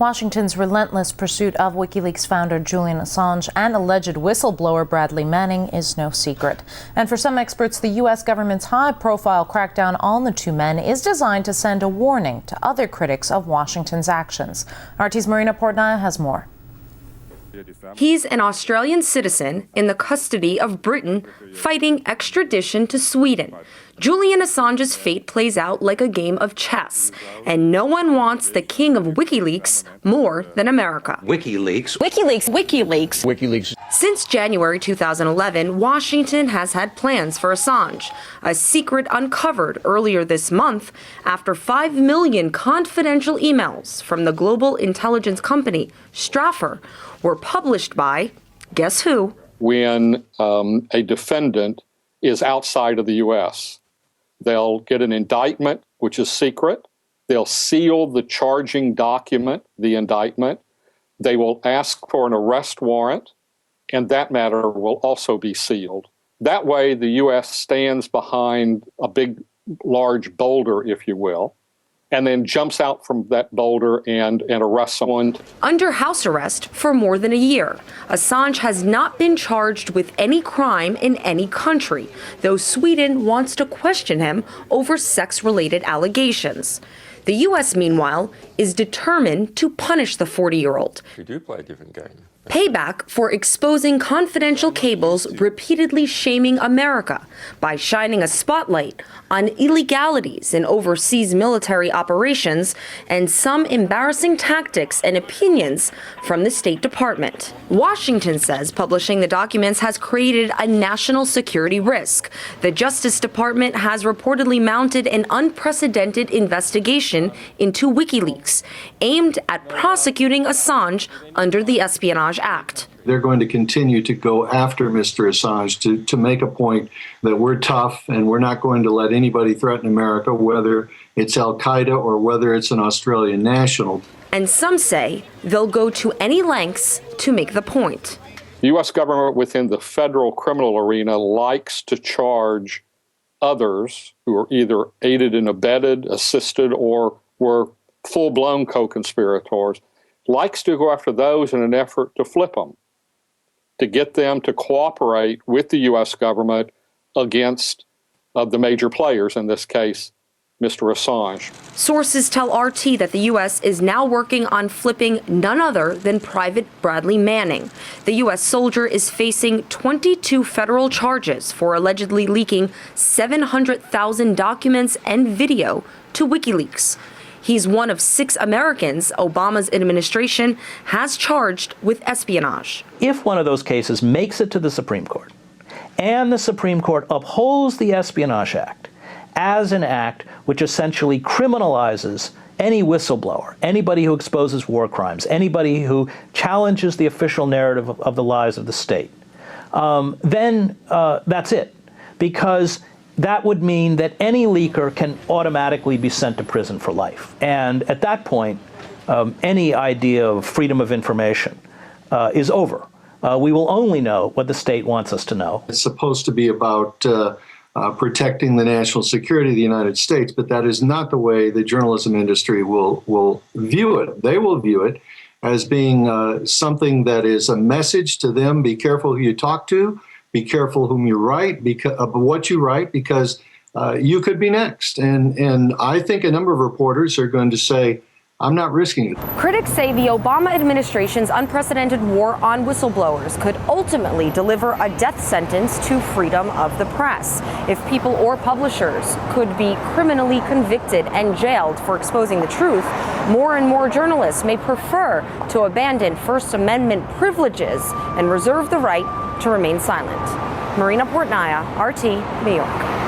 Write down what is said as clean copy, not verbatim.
Washington's relentless pursuit of WikiLeaks founder Julian Assange and alleged whistleblower Bradley Manning is no secret. And for some experts, the U.S. government's high-profile crackdown on the two men is designed to send a warning to other critics of Washington's actions. RT's Marina Portnaya has more. He's an Australian citizen in the custody of Britain, fighting extradition to Sweden. Julian Assange's fate plays out like a game of chess, and no one wants the king of WikiLeaks more than America. WikiLeaks. WikiLeaks. WikiLeaks. WikiLeaks. Since January 2011, Washington has had plans for Assange, a secret uncovered earlier this month after 5 million confidential emails from the global intelligence company Straffer were published by, guess who? When a defendant is outside of the U.S., they'll get an indictment, which is secret. They'll seal the charging document, the indictment. They will ask for an arrest warrant, and that matter will also be sealed. That way, the U.S. stands behind a big, large boulder, if you will, and then jumps out from that boulder and arrests someone. Under house arrest for more than a year, Assange has not been charged with any crime in any country, though Sweden wants to question him over sex-related allegations. The U.S., meanwhile, is determined to punish the 40-year-old. You do play a different game. Payback for exposing confidential cables repeatedly shaming America by shining a spotlight on illegalities in overseas military operations and some embarrassing tactics and opinions from the State Department. Washington says publishing the documents has created a national security risk. The Justice Department has reportedly mounted an unprecedented investigation into WikiLeaks aimed at prosecuting Assange under the Espionage Act. They're going to continue to go after Mr. Assange to make a point that we're tough and we're not going to let anybody threaten America, whether it's Al-Qaeda or whether it's an Australian national. And some say they'll go to any lengths to make the point. The U.S. government within the federal criminal arena likes to charge others who are either aided and abetted, assisted, or were full-blown co-conspirators, likes to go after those in an effort to flip them, to get them to cooperate with the U.S. government against the major players, in this case, Mr. Assange. Sources tell RT that the U.S. is now working on flipping none other than Private Bradley Manning. The U.S. soldier is facing 22 federal charges for allegedly leaking 700,000 documents and video to WikiLeaks. He's one of 6 Americans Obama's administration has charged with espionage. If one of those cases makes it to the Supreme Court, and the Supreme Court upholds the Espionage Act as an act which essentially criminalizes any whistleblower, anybody who exposes war crimes, anybody who challenges the official narrative of the lies of the state, then that's it. Because that would mean that any leaker can automatically be sent to prison for life. And at that point, any idea of freedom of information is over. We will only know what the state wants us to know. It's supposed to be about protecting the national security of the United States, but that is not the way the journalism industry will view it. They will view it as being something that is a message to them. Be careful who you talk to. Be careful whom you write, what you write, because you could be next. And I think a number of reporters are going to say, I'm not risking it. Critics say the Obama administration's unprecedented war on whistleblowers could ultimately deliver a death sentence to freedom of the press. If people or publishers could be criminally convicted and jailed for exposing the truth, more and more journalists may prefer to abandon First Amendment privileges and reserve the right to remain silent. Marina Portnaya, RT, New York.